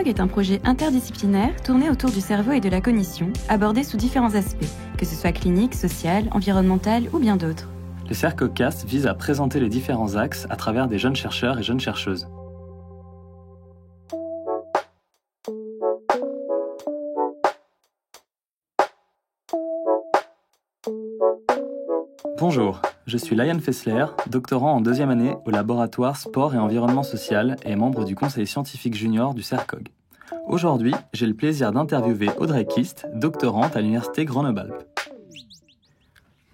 CERCOG est un projet interdisciplinaire tourné autour du cerveau et de la cognition, abordé sous différents aspects, que ce soit clinique, social, environnemental ou bien d'autres. Le CERCOGcast vise à présenter les différents axes à travers des jeunes chercheurs et jeunes chercheuses. Bonjour, je suis Layan Fessler, doctorant en deuxième année au laboratoire Sport et Environnement Social et membre du conseil scientifique junior du CERCOG. Aujourd'hui, j'ai le plaisir d'interviewer Audrey Kist, doctorante à l'université Grenoble-Alpes.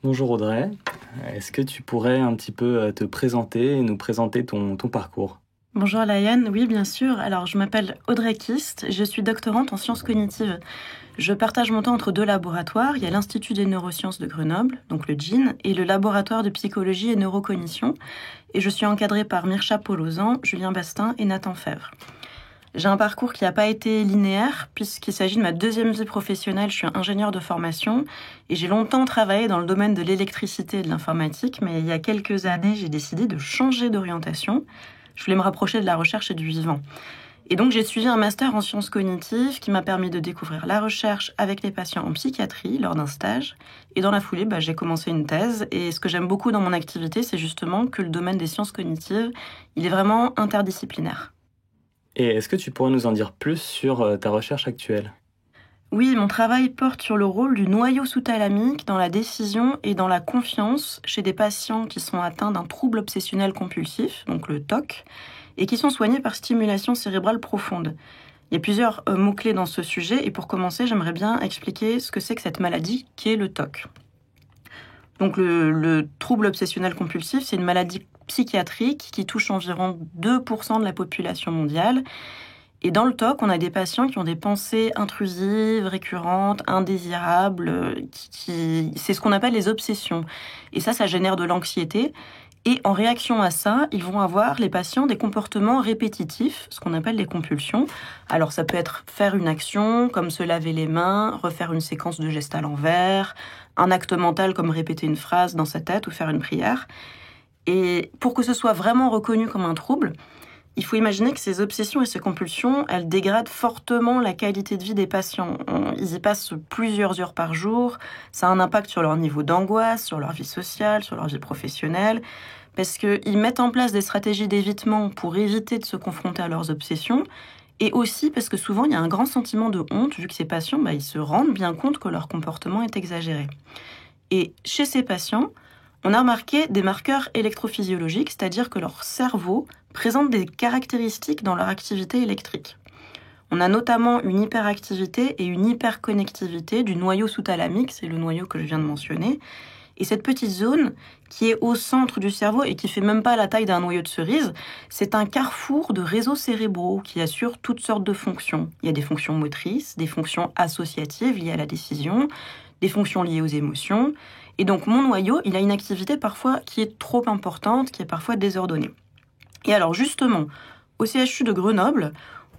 Bonjour Audrey, est-ce que tu pourrais un petit peu te présenter et nous présenter ton parcours ? Bonjour Layan, oui bien sûr. Alors je m'appelle Audrey Kist, je suis doctorante en sciences cognitives. Je partage mon temps entre deux laboratoires. Il y a l'Institut des neurosciences de Grenoble, donc le GIN, et le laboratoire de psychologie et neurocognition. Et je suis encadrée par Mircha Polozan, Julien Bastin et Nathan Fèvre. J'ai un parcours qui n'a pas été linéaire, puisqu'il s'agit de ma deuxième vie professionnelle. Je suis ingénieure de formation et j'ai longtemps travaillé dans le domaine de l'électricité et de l'informatique, mais il y a quelques années, j'ai décidé de changer d'orientation. Je voulais me rapprocher de la recherche et du vivant. Et donc, j'ai suivi un master en sciences cognitives qui m'a permis de découvrir la recherche avec les patients en psychiatrie lors d'un stage. Et dans la foulée, j'ai commencé une thèse. Et ce que j'aime beaucoup dans mon activité, c'est justement que le domaine des sciences cognitives, il est vraiment interdisciplinaire. Et est-ce que tu pourrais nous en dire plus sur ta recherche actuelle ? Oui, mon travail porte sur le rôle du noyau sous-thalamique dans la décision et dans la confiance chez des patients qui sont atteints d'un trouble obsessionnel compulsif, donc le TOC, et qui sont soignés par stimulation cérébrale profonde. Il y a plusieurs mots-clés dans ce sujet, et pour commencer, j'aimerais bien expliquer ce que c'est que cette maladie qui est le TOC. Donc le trouble obsessionnel compulsif, c'est une maladie psychiatrique qui touche environ 2% de la population mondiale. Et dans le TOC, on a des patients qui ont des pensées intrusives, récurrentes, indésirables, c'est ce qu'on appelle les obsessions. Et ça génère de l'anxiété. Et en réaction à ça, ils vont avoir, les patients, des comportements répétitifs, ce qu'on appelle les compulsions. Alors ça peut être faire une action, comme se laver les mains, refaire une séquence de gestes à l'envers, un acte mental comme répéter une phrase dans sa tête ou faire une prière. Et pour que ce soit vraiment reconnu comme un trouble, il faut imaginer que ces obsessions et ces compulsions, elles dégradent fortement la qualité de vie des patients. Ils y passent plusieurs heures par jour. Ça a un impact sur leur niveau d'angoisse, sur leur vie sociale, sur leur vie professionnelle, parce qu'ils mettent en place des stratégies d'évitement pour éviter de se confronter à leurs obsessions, et aussi parce que souvent, il y a un grand sentiment de honte, vu que ces patients, ils se rendent bien compte que leur comportement est exagéré. Et chez ces patients, on a remarqué des marqueurs électrophysiologiques, c'est-à-dire que leur cerveau présente des caractéristiques dans leur activité électrique. On a notamment une hyperactivité et une hyperconnectivité du noyau sous-thalamique, c'est le noyau que je viens de mentionner. Et cette petite zone qui est au centre du cerveau et qui fait même pas la taille d'un noyau de cerise, c'est un carrefour de réseaux cérébraux qui assurent toutes sortes de fonctions. Il y a des fonctions motrices, des fonctions associatives liées à la décision, des fonctions liées aux émotions. Et donc mon noyau, il a une activité parfois qui est trop importante, qui est parfois désordonnée. Et alors justement, au CHU de Grenoble,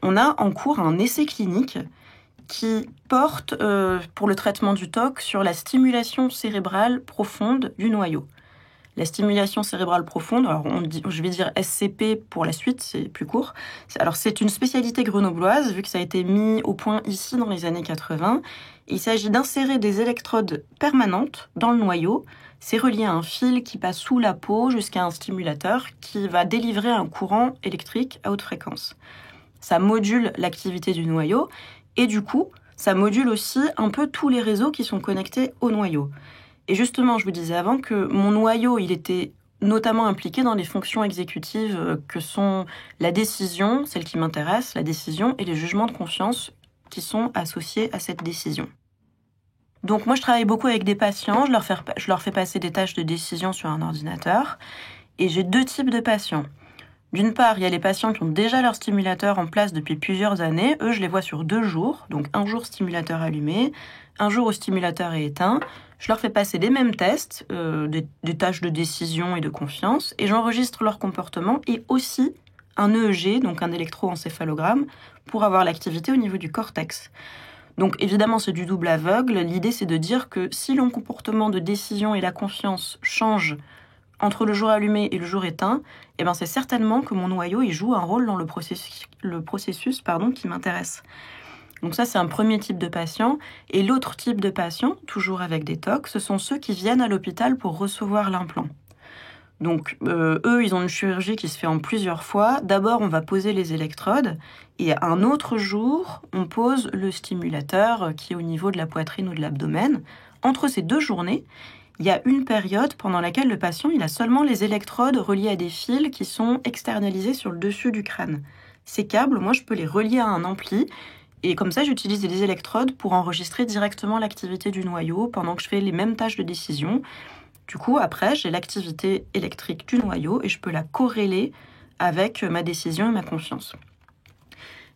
on a en cours un essai clinique qui porte pour le traitement du TOC sur la stimulation cérébrale profonde du noyau. La stimulation cérébrale profonde, alors je vais dire SCP pour la suite, c'est plus court. Alors c'est une spécialité grenobloise, vu que ça a été mis au point ici dans les années 80. Il s'agit d'insérer des électrodes permanentes dans le noyau. C'est relié à un fil qui passe sous la peau jusqu'à un stimulateur qui va délivrer un courant électrique à haute fréquence. Ça module l'activité du noyau et du coup, ça module aussi un peu tous les réseaux qui sont connectés au noyau. Et justement, je vous disais avant que mon noyau, il était notamment impliqué dans les fonctions exécutives que sont la décision, celle qui m'intéresse, la décision, et les jugements de confiance qui sont associés à cette décision. Donc moi, je travaille beaucoup avec des patients, je leur fais passer des tâches de décision sur un ordinateur, et j'ai deux types de patients. D'une part, il y a les patients qui ont déjà leur stimulateur en place depuis plusieurs années. Eux, je les vois sur 2 jours. Donc, un jour stimulateur allumé, un jour où stimulateur est éteint. Je leur fais passer les mêmes tests, des tâches de décision et de confiance. Et j'enregistre leur comportement et aussi un EEG, donc un électroencéphalogramme, pour avoir l'activité au niveau du cortex. Donc, évidemment, c'est du double aveugle. L'idée, c'est de dire que si le comportement de décision et la confiance changent entre le jour allumé et le jour éteint, c'est certainement que mon noyau il joue un rôle dans le processus qui m'intéresse. Donc ça, c'est un premier type de patient. Et l'autre type de patient, toujours avec des TOC, ce sont ceux qui viennent à l'hôpital pour recevoir l'implant. Donc eux, ils ont une chirurgie qui se fait en plusieurs fois. D'abord, on va poser les électrodes et un autre jour, on pose le stimulateur qui est au niveau de la poitrine ou de l'abdomen. Entre ces 2 journées, il y a une période pendant laquelle le patient il a seulement les électrodes reliées à des fils qui sont externalisés sur le dessus du crâne. Ces câbles, moi, je peux les relier à un ampli. Et comme ça, j'utilise des électrodes pour enregistrer directement l'activité du noyau pendant que je fais les mêmes tâches de décision. Du coup, après, j'ai l'activité électrique du noyau et je peux la corréler avec ma décision et ma confiance.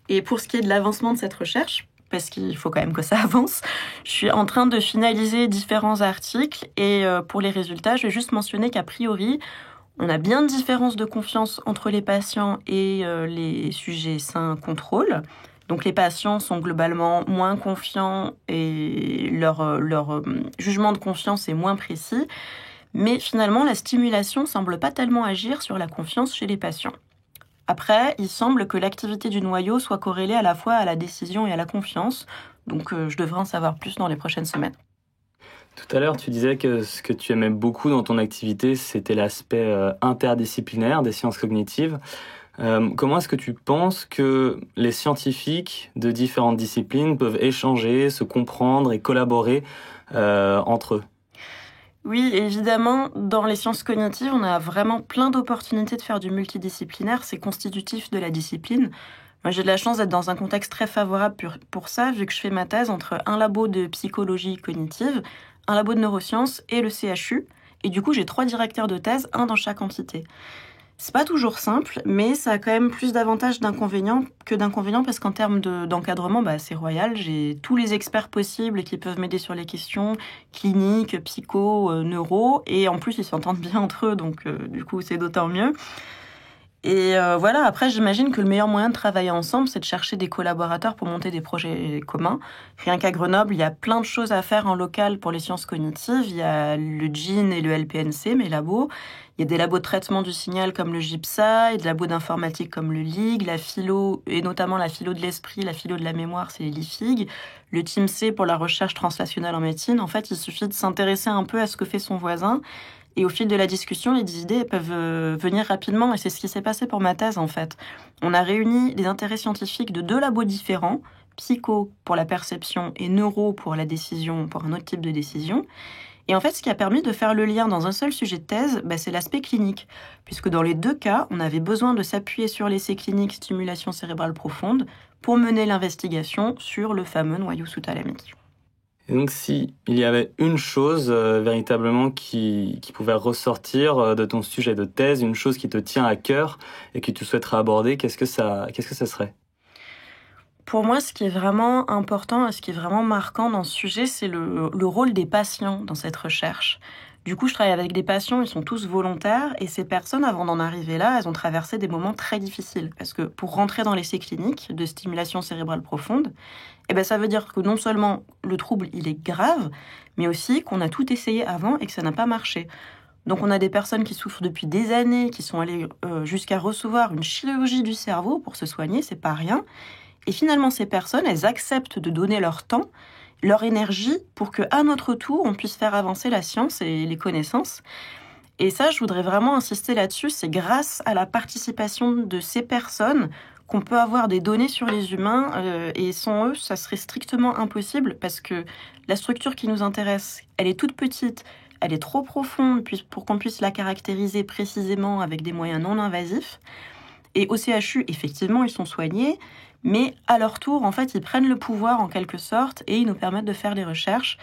Et pour ce qui est de l'avancement de cette recherche, parce qu'il faut quand même que ça avance, je suis en train de finaliser différents articles et pour les résultats, je vais juste mentionner qu'a priori, on a bien de différences de confiance entre les patients et les sujets sains contrôle. Donc les patients sont globalement moins confiants et leur jugement de confiance est moins précis. Mais finalement, la stimulation ne semble pas tellement agir sur la confiance chez les patients. Après, il semble que l'activité du noyau soit corrélée à la fois à la décision et à la confiance. Donc je devrais en savoir plus dans les prochaines semaines. Tout à l'heure, tu disais que ce que tu aimais beaucoup dans ton activité, c'était l'aspect interdisciplinaire des sciences cognitives. Comment est-ce que tu penses que les scientifiques de différentes disciplines peuvent échanger, se comprendre et collaborer entre eux ? Oui, évidemment, dans les sciences cognitives, on a vraiment plein d'opportunités de faire du multidisciplinaire. C'est constitutif de la discipline. Moi, j'ai de la chance d'être dans un contexte très favorable pour ça, vu que je fais ma thèse entre un labo de psychologie cognitive, un labo de neurosciences et le CHU. Et du coup, j'ai 3 directeurs de thèse, un dans chaque entité. C'est pas toujours simple, mais ça a quand même plus d'avantages que d'inconvénients parce qu'en termes d'encadrement, c'est royal. J'ai tous les experts possibles qui peuvent m'aider sur les questions cliniques, psycho, neuro, et en plus ils s'entendent bien entre eux, donc du coup c'est d'autant mieux. Et voilà, après j'imagine que le meilleur moyen de travailler ensemble, c'est de chercher des collaborateurs pour monter des projets communs. Rien qu'à Grenoble, il y a plein de choses à faire en local pour les sciences cognitives. Il y a le GIN et le LPNC, mes labos. Il y a des labos de traitement du signal comme le GIPSA, et des labos d'informatique comme le LIG, la philo, et notamment la philo de l'esprit, la philo de la mémoire, c'est l'IFIG. Le Team C pour la recherche translationnelle en médecine. En fait, il suffit de s'intéresser un peu à ce que fait son voisin. Et au fil de la discussion, les idées peuvent venir rapidement. Et c'est ce qui s'est passé pour ma thèse, en fait. On a réuni les intérêts scientifiques de 2 labos différents, psycho pour la perception et neuro pour la décision, pour un autre type de décision. Et en fait, ce qui a permis de faire le lien dans un seul sujet de thèse, c'est l'aspect clinique. Puisque dans les 2 cas, on avait besoin de s'appuyer sur l'essai clinique stimulation cérébrale profonde pour mener l'investigation sur le fameux noyau sous-thalamique. Et donc, si il y avait une chose véritablement qui pouvait ressortir de ton sujet de thèse, une chose qui te tient à cœur et que tu souhaiterais aborder, qu'est-ce que ça serait ? Pour moi, ce qui est vraiment important et ce qui est vraiment marquant dans ce sujet, c'est le rôle des patients dans cette recherche. Du coup, je travaille avec des patients, ils sont tous volontaires, et ces personnes, avant d'en arriver là, elles ont traversé des moments très difficiles. Parce que pour rentrer dans l'essai clinique de stimulation cérébrale profonde, ça veut dire que non seulement le trouble, il est grave, mais aussi qu'on a tout essayé avant et que ça n'a pas marché. Donc on a des personnes qui souffrent depuis des années, qui sont allées jusqu'à recevoir une chirurgie du cerveau pour se soigner, c'est pas rien. Et finalement, ces personnes, elles acceptent de donner leur temps, leur énergie, pour qu'à notre tour, on puisse faire avancer la science et les connaissances. Et ça, je voudrais vraiment insister là-dessus, c'est grâce à la participation de ces personnes qu'on peut avoir des données sur les humains, et sans eux, ça serait strictement impossible, parce que la structure qui nous intéresse, elle est toute petite, elle est trop profonde pour qu'on puisse la caractériser précisément avec des moyens non invasifs. Et au CHU, effectivement, ils sont soignés, mais à leur tour, en fait, ils prennent le pouvoir en quelque sorte et ils nous permettent de faire des recherches.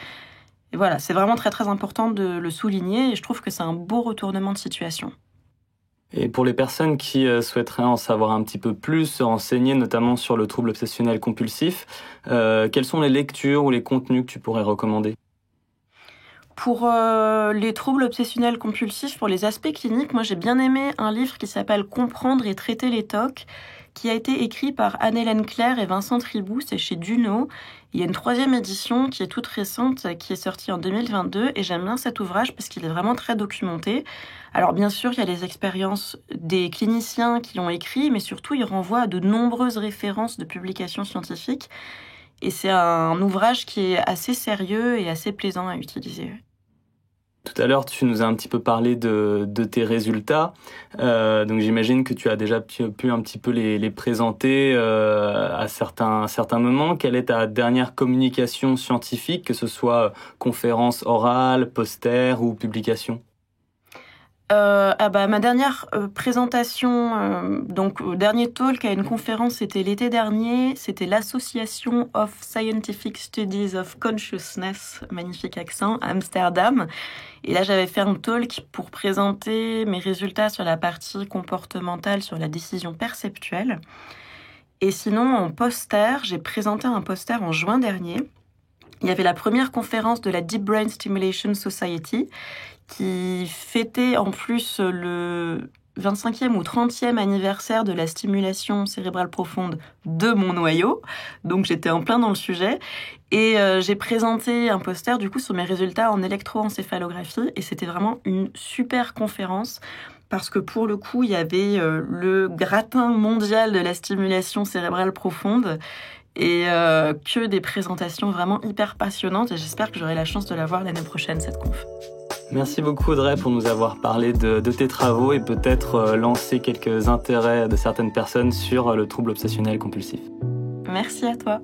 Et voilà, c'est vraiment très très important de le souligner et je trouve que c'est un beau retournement de situation. Et pour les personnes qui souhaiteraient en savoir un petit peu plus, se renseigner notamment sur le trouble obsessionnel compulsif, quelles sont les lectures ou les contenus que tu pourrais recommander ? Pour les troubles obsessionnels compulsifs, pour les aspects cliniques, moi j'ai bien aimé un livre qui s'appelle « Comprendre et traiter les TOC » qui a été écrit par Anne-Hélène Claire et Vincent Tribou, c'est chez Duno. Il y a une 3e édition qui est toute récente, qui est sortie en 2022, et j'aime bien cet ouvrage parce qu'il est vraiment très documenté. Alors bien sûr, il y a les expériences des cliniciens qui l'ont écrit, mais surtout il renvoie à de nombreuses références de publications scientifiques, et c'est un ouvrage qui est assez sérieux et assez plaisant à utiliser. Tout à l'heure, tu nous as un petit peu parlé de tes résultats. Donc j'imagine que tu as déjà pu un petit peu les présenter à certains moments. Quelle est ta dernière communication scientifique, que ce soit conférence orale, poster ou publication ? Ma dernière présentation, donc au dernier talk à une conférence, c'était l'été dernier. C'était l'Association of Scientific Studies of Consciousness, magnifique accent, à Amsterdam. Et là, j'avais fait un talk pour présenter mes résultats sur la partie comportementale, sur la décision perceptuelle. Et sinon, en poster, j'ai présenté un poster en juin dernier. Il y avait la première conférence de la Deep Brain Stimulation Society, qui fêtait en plus le 25e ou 30e anniversaire de la stimulation cérébrale profonde de mon noyau. Donc j'étais en plein dans le sujet. Et j'ai présenté un poster du coup sur mes résultats en électroencéphalographie. Et c'était vraiment une super conférence parce que pour le coup, il y avait le gratin mondial de la stimulation cérébrale profonde. Et que des présentations vraiment hyper passionnantes. Et j'espère que j'aurai la chance de la voir l'année prochaine, cette conf. Merci beaucoup Audrey pour nous avoir parlé de tes travaux et peut-être lancer quelques intérêts de certaines personnes sur le trouble obsessionnel compulsif. Merci à toi.